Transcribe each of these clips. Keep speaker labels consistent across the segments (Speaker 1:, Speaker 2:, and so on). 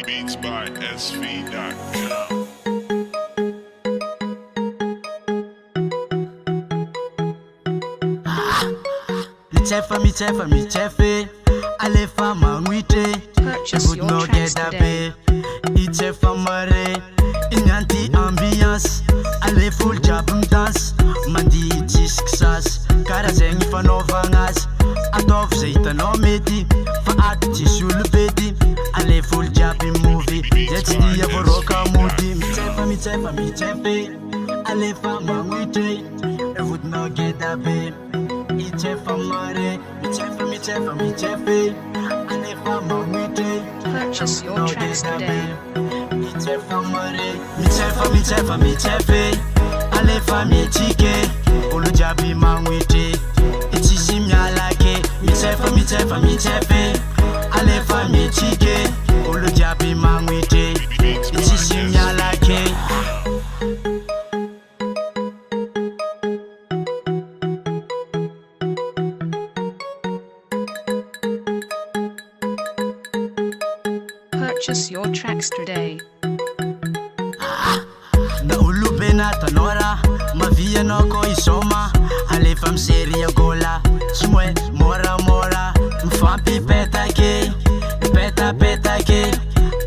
Speaker 1: Beats by SV.com.
Speaker 2: Michefe, Alefa Mangwite,
Speaker 3: Purchase your tracks today.
Speaker 2: Ichefa Mare, Inyanti ambiance, Ale full jabum dance, Mandi Tisksas, Karazeng Fanovangas, Adolf Zaitan Medi, Faat Tishul Bedi, Ale full jabim movie, Let's the Avoroka Moody, Michefe, Alefa Mangwite, I would not get a babe. Michefa Mare, Michefe, Alefa Mangwite.
Speaker 3: Purchase your tracks today.
Speaker 2: Michefa Mare, Michefe, Alefa Michike, Olujabi Mangwite. Ichishim Yalake, Michefe, Alefa Michike, Olujabi Mangwite. Ichishim Yalake.
Speaker 3: Purchase your tracks today.
Speaker 2: Na ulube na tanora, mavia noko isoma, Alefa mseria gola, Smwe mora, mfampi petake,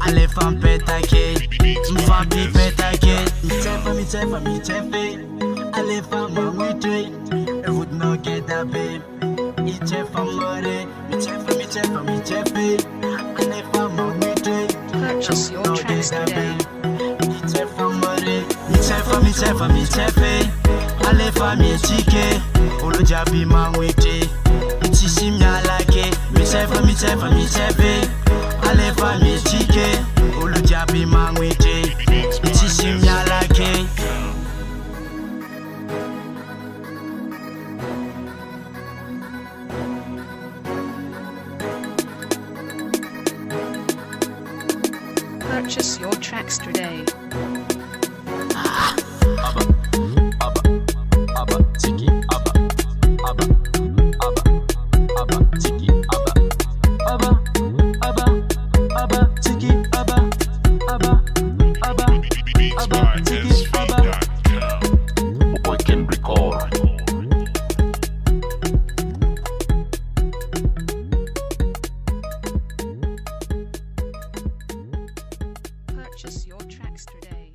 Speaker 2: Alefa mpetake, mfampi petake, Michefe, Alefa Mangwite, I would not get that babe. Michefa Mare, Michefe, Alefa Mangwite.
Speaker 3: Purchase your tracks today.
Speaker 2: Michefa Mare, Michefe, Alefa Michike, Olujabi Mangwite. Ichishim Yalake, Michefe, Alefa Michike, Olujabi Mangwite. Ichishim Yalake.
Speaker 3: Purchase your tracks today.
Speaker 1: Beats by SV.com.
Speaker 4: Boy can record.
Speaker 3: Purchase your tracks today.